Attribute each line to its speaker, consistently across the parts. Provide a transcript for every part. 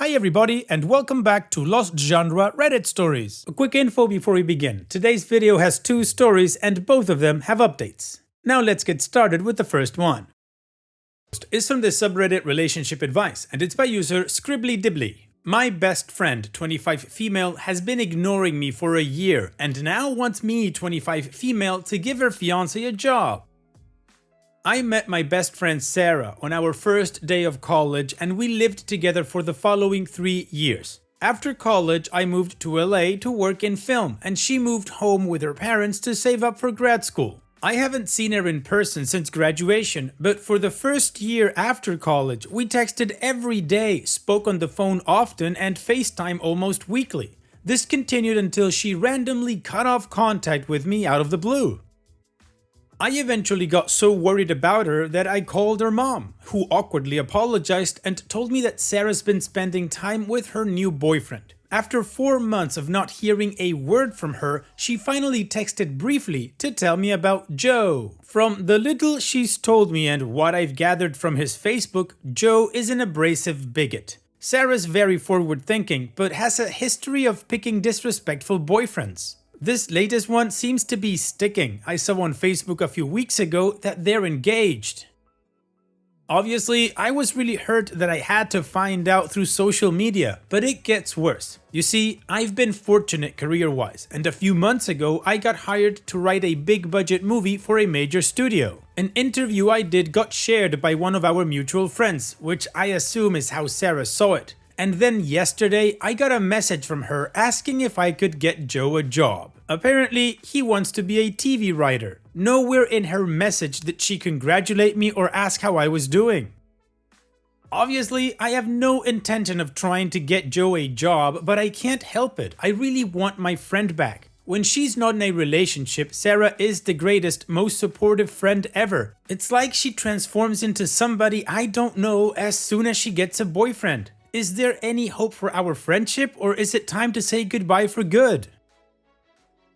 Speaker 1: Hi everybody and welcome back to Lost Genre Reddit Stories. A quick info before we begin. Today's video has two stories and both of them have updates. Now let's get started with the first one. Is from the subreddit Relationship Advice and it's by user Scribbly Dibbly. My best friend, 25 female, has been ignoring me for a year and now wants me, 25 female, to give her fiancé a job. I met my best friend Sarah on our first day of college and we lived together for the following 3 years. After college, I moved to LA to work in film and she moved home with her parents to save up for grad school. I haven't seen her in person since graduation, but for the first year after college, we texted every day, spoke on the phone often and FaceTime almost weekly. This continued until she randomly cut off contact with me out of the blue. I eventually got so worried about her that I called her mom, who awkwardly apologized and told me that Sarah's been spending time with her new boyfriend. After 4 months of not hearing a word from her, she finally texted briefly to tell me about Joe. From the little she's told me and what I've gathered from his Facebook, Joe is an abrasive bigot. Sarah's very forward-thinking, but has a history of picking disrespectful boyfriends. This latest one seems to be sticking. I saw on Facebook a few weeks ago that they're engaged. Obviously, I was really hurt that I had to find out through social media, but it gets worse. You see, I've been fortunate career-wise, and a few months ago I got hired to write a big-budget movie for a major studio. An interview I did got shared by one of our mutual friends, which I assume is how Sarah saw it. And then yesterday, I got a message from her asking if I could get Joe a job. Apparently, he wants to be a TV writer. Nowhere in her message did she congratulate me or ask how I was doing. Obviously, I have no intention of trying to get Joe a job, but I can't help it. I really want my friend back. When she's not in a relationship, Sarah is the greatest, most supportive friend ever. It's like she transforms into somebody I don't know as soon as she gets a boyfriend. Is there any hope for our friendship, or is it time to say goodbye for good?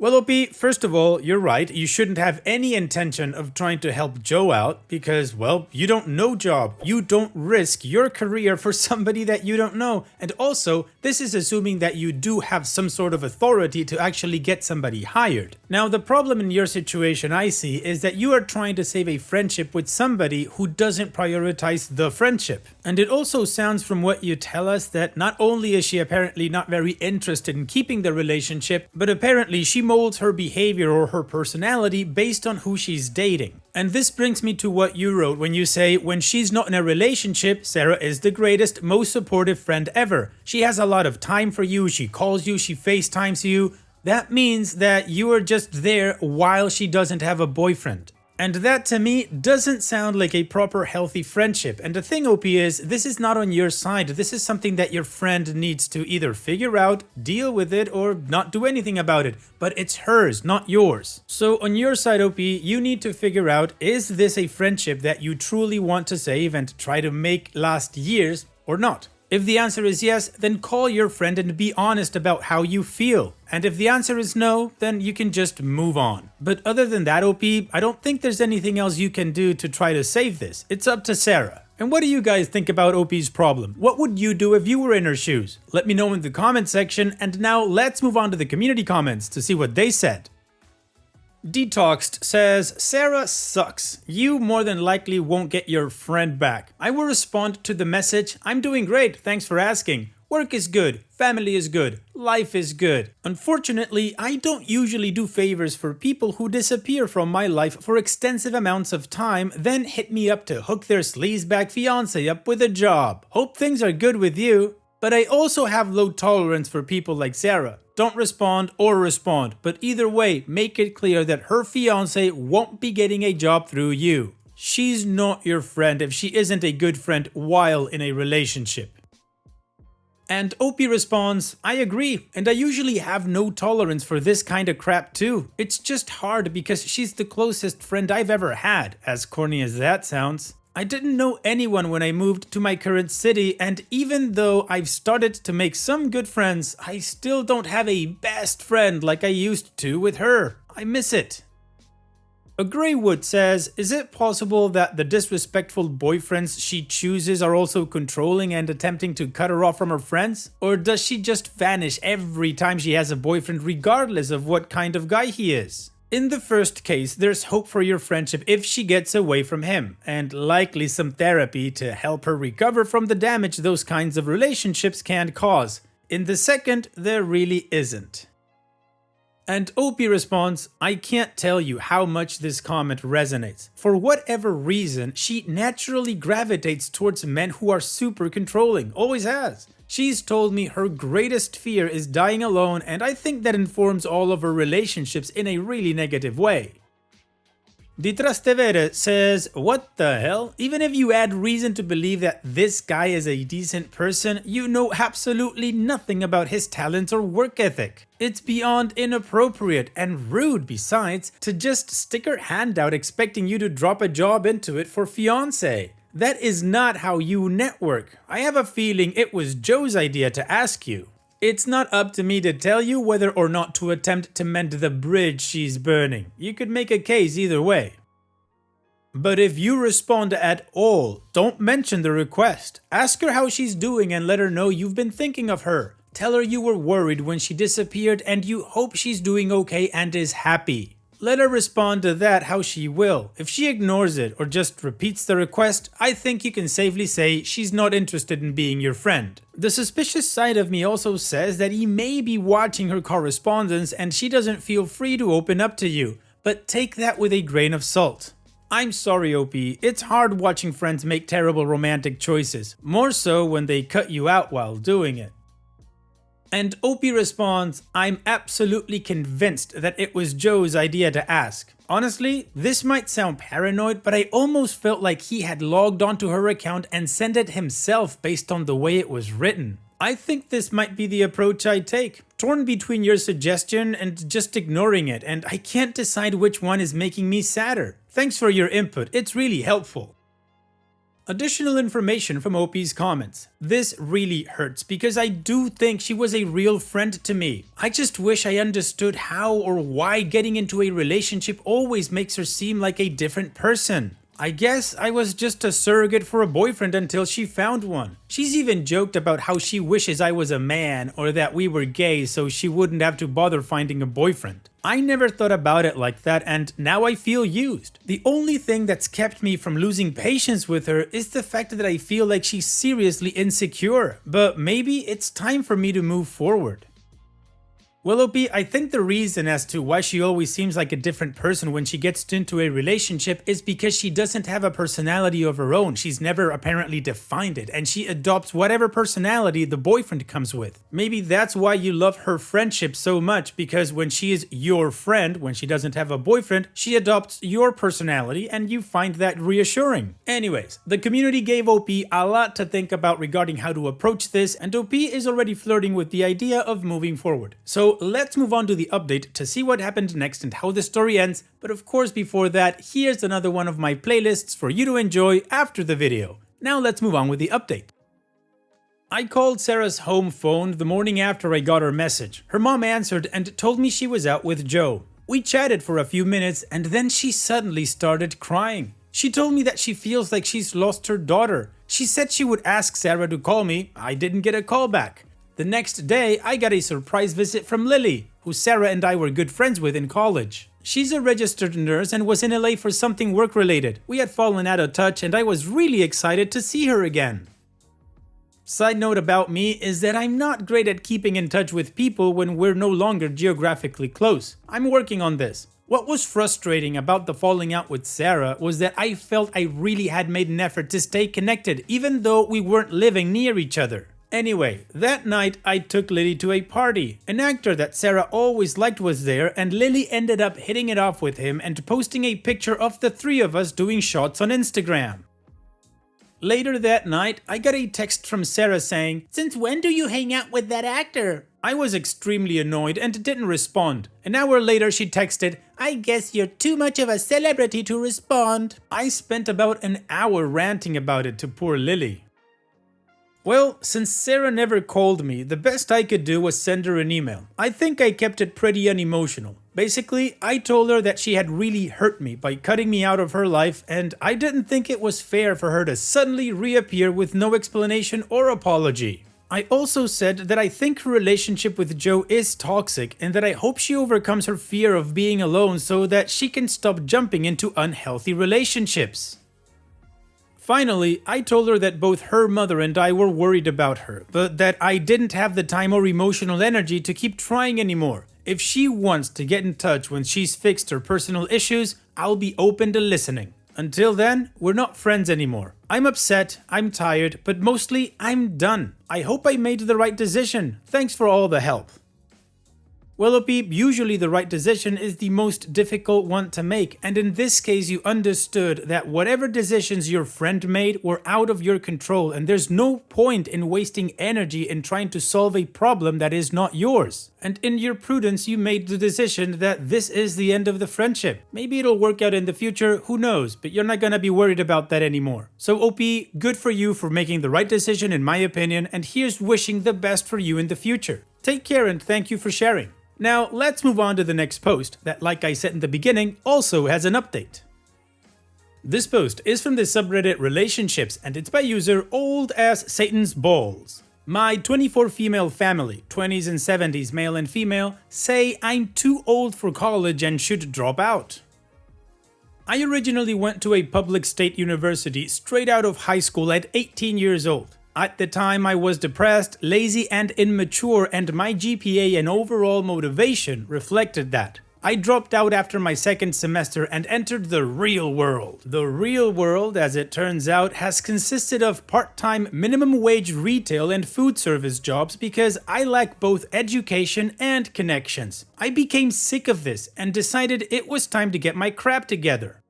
Speaker 1: Well, OP, first of all, you're right. You shouldn't have any intention of trying to help Joe out because, well, you don't know Job. You don't risk your career for somebody that you don't know. And also, this is assuming that you do have some sort of authority to actually get somebody hired. Now, the problem in your situation I see is that you are trying to save a friendship with somebody who doesn't prioritize the friendship. And it also sounds from what you tell us that not only is she apparently not very interested in keeping the relationship, but apparently she molds her behavior or her personality based on who she's dating. And this brings me to what you wrote when you say, when she's not in a relationship, Sarah is the greatest, most supportive friend ever. She has a lot of time for you, she calls you, she FaceTimes you. That means that you are just there while she doesn't have a boyfriend. And that to me doesn't sound like a proper healthy friendship. And the thing, OP, is this is not on your side. This is something that your friend needs to either figure out, deal with it, or not do anything about it. But it's hers, not yours. So on your side, OP, you need to figure out, is this a friendship that you truly want to save and try to make last years or not? If the answer is yes, then call your friend and be honest about how you feel. And if the answer is no, then you can just move on. But other than that, OP, I don't think there's anything else you can do to try to save this. It's up to Sarah. And what do you guys think about OP's problem? What would you do if you were in her shoes? Let me know in the comment section, and now let's move on to the community comments to see what they said. Detoxed says, Sarah sucks. You more than likely won't get your friend back. I will respond to the message, I'm doing great, thanks for asking. Work is good, family is good, life is good. Unfortunately, I don't usually do favors for people who disappear from my life for extensive amounts of time, then hit me up to hook their sleazebag fiance up with a job. Hope things are good with you. But I also have low tolerance for people like Sarah. Don't respond or respond, but either way, make it clear that her fiance won't be getting a job through you. She's not your friend if she isn't a good friend while in a relationship. And OP responds, I agree, and I usually have no tolerance for this kind of crap too. It's just hard because she's the closest friend I've ever had, as corny as that sounds. I didn't know anyone when I moved to my current city, and even though I've started to make some good friends, I still don't have a best friend like I used to with her. I miss it. Greywood says, is it possible that the disrespectful boyfriends she chooses are also controlling and attempting to cut her off from her friends? Or does she just vanish every time she has a boyfriend regardless of what kind of guy he is? In the first case, there's hope for your friendship if she gets away from him, and likely some therapy to help her recover from the damage those kinds of relationships can cause. In the second, there really isn't. And Opie responds, I can't tell you how much this comment resonates. For whatever reason, she naturally gravitates towards men who are super controlling, always has. She's told me her greatest fear is dying alone, and I think that informs all of her relationships in a really negative way. Di Trastevere says, what the hell? Even if you add reason to believe that this guy is a decent person, you know absolutely nothing about his talents or work ethic. It's beyond inappropriate and rude besides to just stick her hand out expecting you to drop a job into it for fiancé. That is not how you network. I have a feeling it was Joe's idea to ask you. It's not up to me to tell you whether or not to attempt to mend the bridge she's burning. You could make a case either way. But if you respond at all, don't mention the request. Ask her how she's doing and let her know you've been thinking of her. Tell her you were worried when she disappeared and you hope she's doing okay and is happy. Let her respond to that how she will. If she ignores it or just repeats the request, I think you can safely say she's not interested in being your friend. The suspicious side of me also says that he may be watching her correspondence and she doesn't feel free to open up to you, but take that with a grain of salt. I'm sorry, OP, it's hard watching friends make terrible romantic choices, more so when they cut you out while doing it. And Opie responds, I'm absolutely convinced that it was Joe's idea to ask. Honestly, this might sound paranoid, but I almost felt like he had logged onto her account and sent it himself based on the way it was written. I think this might be the approach I take, torn between your suggestion and just ignoring it, and I can't decide which one is making me sadder. Thanks for your input, it's really helpful. Additional information from OP's comments. This really hurts because I do think she was a real friend to me. I just wish I understood how or why getting into a relationship always makes her seem like a different person. I guess I was just a surrogate for a boyfriend until she found one. She's even joked about how she wishes I was a man or that we were gay so she wouldn't have to bother finding a boyfriend. I never thought about it like that and now I feel used. The only thing that's kept me from losing patience with her is the fact that I feel like she's seriously insecure, but maybe it's time for me to move forward. Well, OP, I think the reason as to why she always seems like a different person when she gets into a relationship is because she doesn't have a personality of her own. She's never apparently defined it, and she adopts whatever personality the boyfriend comes with. Maybe that's why you love her friendship so much, because when she is your friend, when she doesn't have a boyfriend, she adopts your personality, and you find that reassuring. Anyways, the community gave OP a lot to think about regarding how to approach this, and OP is already flirting with the idea of moving forward. So let's move on to the update to see what happened next and how the story ends, but of course before that, here's another one of my playlists for you to enjoy after the video. Now let's move on with the update. I called Sarah's home phone the morning after I got her message. Her mom answered and told me she was out with Joe. We chatted for a few minutes and then she suddenly started crying. She told me that she feels like she's lost her daughter. She said she would ask Sarah to call me. I didn't get a call back. The next day, I got a surprise visit from Lily, who Sarah and I were good friends with in college. She's a registered nurse and was in LA for something work-related. We had fallen out of touch and I was really excited to see her again. Side note about me is that I'm not great at keeping in touch with people when we're no longer geographically close. I'm working on this. What was frustrating about the falling out with Sarah was that I felt I really had made an effort to stay connected even though we weren't living near each other. Anyway, that night I took Lily to a party. An actor that Sarah always liked was there and Lily ended up hitting it off with him and posting a picture of the three of us doing shots on Instagram. Later that night, I got a text from Sarah saying, "Since when do you hang out with that actor?" I was extremely annoyed and didn't respond. An hour later she texted, "I guess you're too much of a celebrity to respond." I spent about an hour ranting about it to poor Lily. Well, since Sarah never called me, the best I could do was send her an email. I think I kept it pretty unemotional. Basically, I told her that she had really hurt me by cutting me out of her life, and I didn't think it was fair for her to suddenly reappear with no explanation or apology. I also said that I think her relationship with Joe is toxic and that I hope she overcomes her fear of being alone so that she can stop jumping into unhealthy relationships. Finally, I told her that both her mother and I were worried about her, but that I didn't have the time or emotional energy to keep trying anymore. If she wants to get in touch when she's fixed her personal issues, I'll be open to listening. Until then, we're not friends anymore. I'm upset, I'm tired, but mostly I'm done. I hope I made the right decision. Thanks for all the help. Well, Opi, usually the right decision is the most difficult one to make, and in this case you understood that whatever decisions your friend made were out of your control, and there's no point in wasting energy in trying to solve a problem that is not yours. And in your prudence you made the decision that this is the end of the friendship. Maybe it'll work out in the future, who knows, but you're not gonna be worried about that anymore. So Opi, good for you for making the right decision in my opinion, and here's wishing the best for you in the future. Take care and thank you for sharing. Now, let's move on to the next post that, like I said in the beginning, also has an update. This post is from the subreddit Relationships and it's by user Old As Satan's Balls. My 24 female family, 20s and 70s male and female, say I'm too old for college and should drop out. I originally went to a public state university straight out of high school at 18 years old. At the time I was depressed, lazy and immature, and my GPA and overall motivation reflected that. I dropped out after my second semester and entered the real world. The real world, as it turns out, has consisted of part-time minimum wage retail and food service jobs because I lack both education and connections. I became sick of this and decided it was time to get my crap together.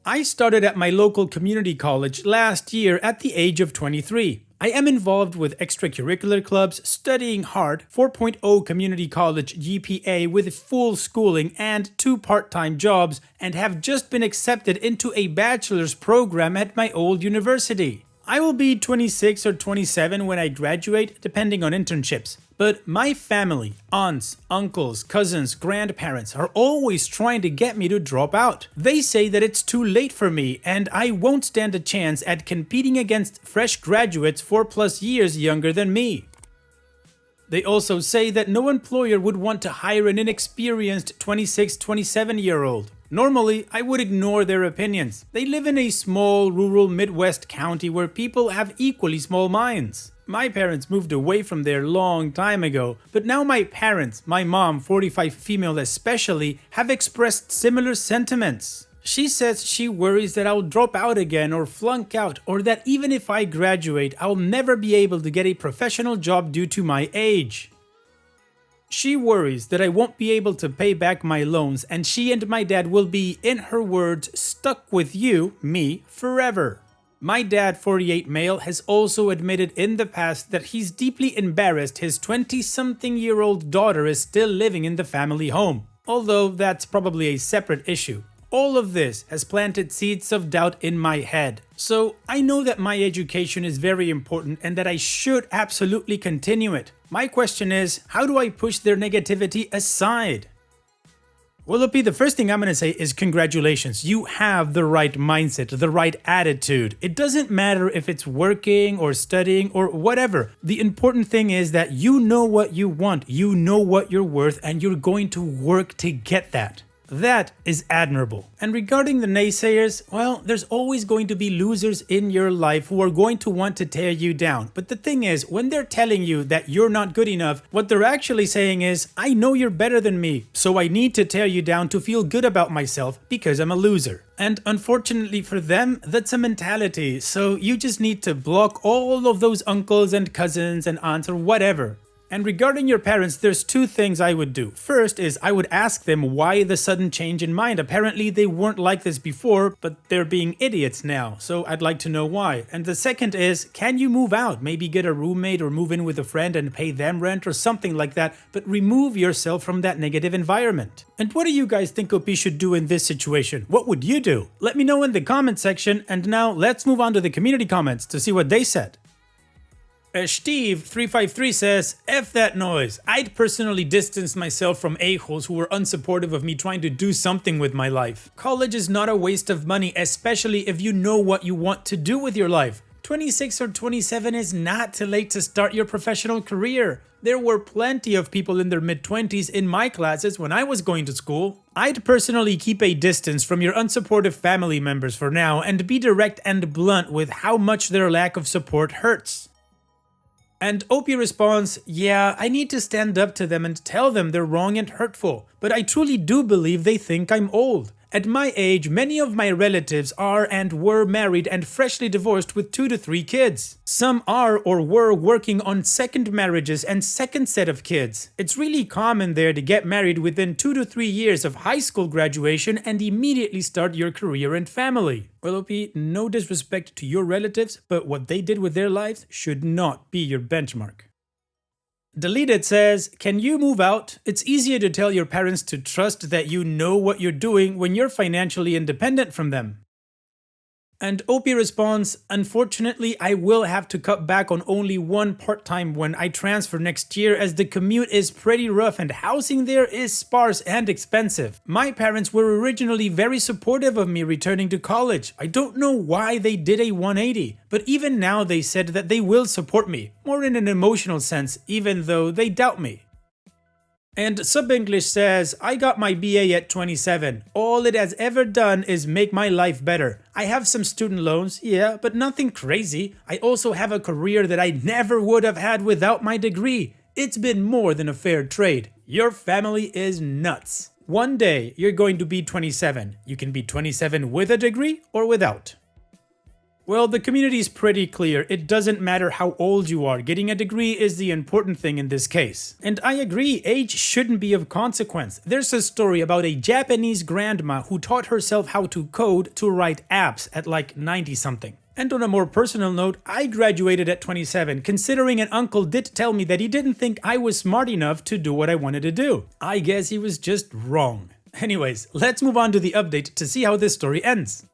Speaker 1: I started at my local community college last year at the age of 23. I am involved with extracurricular clubs, studying hard, 4.0 community college GPA with full schooling and 2 part-time jobs, and have just been accepted into a bachelor's program at my old university. I will be 26 or 27 when I graduate, depending on internships. But my family, aunts, uncles, cousins, grandparents are always trying to get me to drop out. They say that it's too late for me and I won't stand a chance at competing against fresh graduates 4+ years younger than me. They also say that no employer would want to hire an inexperienced 26, 27-year-old. Normally, I would ignore their opinions. They live in a small, rural Midwest county where people have equally small minds. My parents moved away from there long time ago, but now my parents, my mom, 45 female especially, have expressed similar sentiments. She says she worries that I'll drop out again or flunk out, or that even if I graduate, I'll never be able to get a professional job due to my age. She worries that I won't be able to pay back my loans and she and my dad will be, in her words, stuck with you, me, forever. My dad, 48 male, has also admitted in the past that he's deeply embarrassed his 20-something-year-old daughter is still living in the family home, although that's probably a separate issue. All of this has planted seeds of doubt in my head. So I know that my education is very important and that I should absolutely continue it. My question is, how do I push their negativity aside? Well, Opi, the first thing I'm going to say is congratulations. You have the right mindset, the right attitude. It doesn't matter if it's working or studying or whatever. The important thing is that you know what you want, you know what you're worth, and you're going to work to get that. That is admirable. And regarding the naysayers, well, there's always going to be losers in your life who are going to want to tear you down. But the thing is, when they're telling you that you're not good enough, what they're actually saying is, I know you're better than me, so I need to tear you down to feel good about myself because I'm a loser. And unfortunately for them, that's a mentality. So you just need to block all of those uncles and cousins and aunts or whatever. And regarding your parents, there's 2 things I would do. First is I would ask them why the sudden change in mind. Apparently they weren't like this before, but they're being idiots now. So I'd like to know why. And the second is, can you move out? Maybe get a roommate or move in with a friend and pay them rent or something like that, but remove yourself from that negative environment. And what do you guys think Opi should do in this situation? What would you do? Let me know in the comment section. And now let's move on to the community comments to see what they said. Steve353 says, F that noise. I'd personally distance myself from a-holes who were unsupportive of me trying to do something with my life. College is not a waste of money, especially if you know what you want to do with your life. 26 or 27 is not too late to start your professional career. There were plenty of people in their mid-20s in my classes when I was going to school. I'd personally keep a distance from your unsupportive family members for now and be direct and blunt with how much their lack of support hurts. And Opie responds, yeah, I need to stand up to them and tell them they're wrong and hurtful, but I truly do believe they think I'm old. At my age, many of my relatives are and were married and freshly divorced with 2 to 3 kids. Some are or were working on second marriages and second set of kids. It's really common there to get married within 2 to 3 years of high school graduation and immediately start your career and family. Well, OP, no disrespect to your relatives, but what they did with their lives should not be your benchmark. Deleted says, can you move out? It's easier to tell your parents to trust that you know what you're doing when you're financially independent from them. And Opie responds, unfortunately, I will have to cut back on only one part-time when I transfer next year as the commute is pretty rough and housing there is sparse and expensive. My parents were originally very supportive of me returning to college. I don't know why they did a 180, but even now they said that they will support me, more in an emotional sense, even though they doubt me. And Sub-English says, I got my BA at 27. All it has ever done is make my life better. I have some student loans, yeah, but nothing crazy. I also have a career that I never would have had without my degree. It's been more than a fair trade. Your family is nuts. One day, you're going to be 27. You can be 27 with a degree or without. Well, the community is pretty clear. It doesn't matter how old you are. Getting a degree is the important thing in this case. And I agree, age shouldn't be of consequence. There's a story about a Japanese grandma who taught herself how to code to write apps at like 90-something. And on a more personal note, I graduated at 27, considering an uncle did tell me that he didn't think I was smart enough to do what I wanted to do. I guess he was just wrong. Anyways, let's move on to the update to see how this story ends.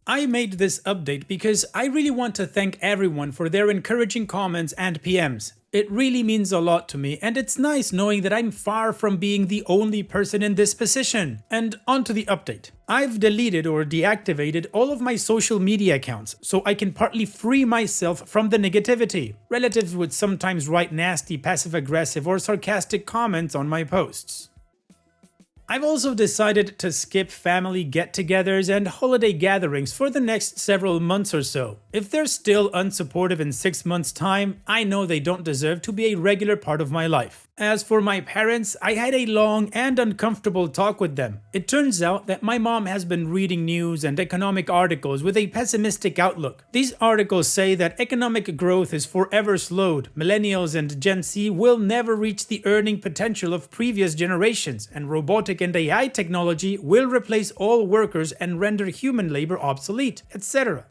Speaker 1: I made this update because I really want to thank everyone for their encouraging comments and PMs. It really means a lot to me, and it's nice knowing that I'm far from being the only person in this position. And on to the update. I've deleted or deactivated all of my social media accounts so I can partly free myself from the negativity. Relatives would sometimes write nasty, passive-aggressive or sarcastic comments on my posts. I've also decided to skip family get-togethers and holiday gatherings for the next several months or so. If they're still unsupportive in 6 months' time, I know they don't deserve to be a regular part of my life. As for my parents, I had a long and uncomfortable talk with them. It turns out that my mom has been reading news and economic articles with a pessimistic outlook. These articles say that economic growth is forever slowed, millennials and Gen Z will never reach the earning potential of previous generations, and robotic and AI technology will replace all workers and render human labor obsolete, etc.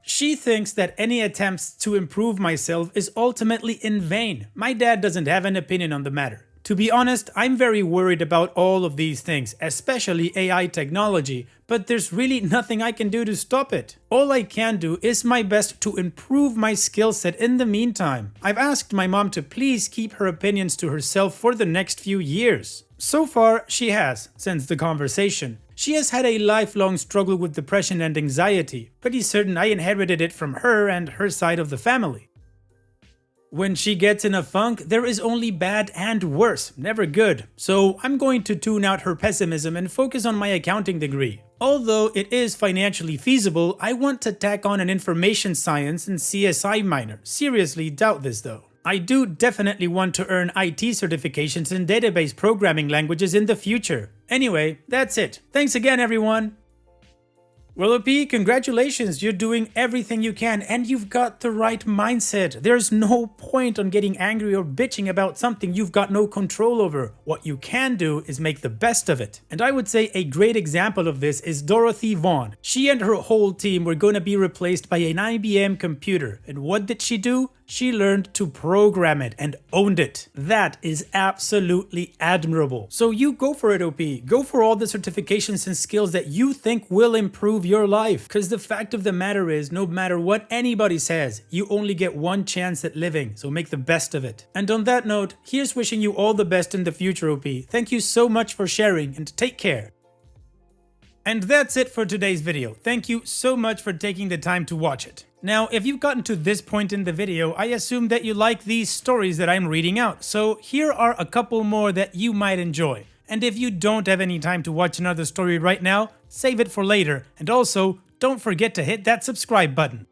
Speaker 1: She thinks that any attempts to improve myself is ultimately in vain. My dad doesn't have an opinion on the matter. To be honest, I'm very worried about all of these things, especially AI technology, but there's really nothing I can do to stop it. All I can do is my best to improve my skill set in the meantime. I've asked my mom to please keep her opinions to herself for the next few years. So far, she has, since the conversation. She has had a lifelong struggle with depression and anxiety. Pretty certain I inherited it from her and her side of the family. When she gets in a funk, there is only bad and worse, never good. So I'm going to tune out her pessimism and focus on my accounting degree. Although it is financially feasible, I want to tack on an information science and CSI minor. Seriously doubt this though. I do definitely want to earn IT certifications in database programming languages in the future. Anyway, that's it. Thanks again, everyone. Well, OP, congratulations, you're doing everything you can and you've got the right mindset. There's no point on getting angry or bitching about something you've got no control over. What you can do is make the best of it. And I would say a great example of this is Dorothy Vaughan. She and her whole team were going to be replaced by an IBM computer. And what did she do? She learned to program it and owned it. That is absolutely admirable. So you go for it, OP. Go for all the certifications and skills that you think will improve your life. Because the fact of the matter is, no matter what anybody says, you only get one chance at living. So make the best of it. And on that note, here's wishing you all the best in the future, OP. Thank you so much for sharing and take care. And that's it for today's video. Thank you so much for taking the time to watch it. Now, if you've gotten to this point in the video, I assume that you like these stories that I'm reading out. So here are a couple more that you might enjoy. And if you don't have any time to watch another story right now, save it for later. And also, don't forget to hit that subscribe button.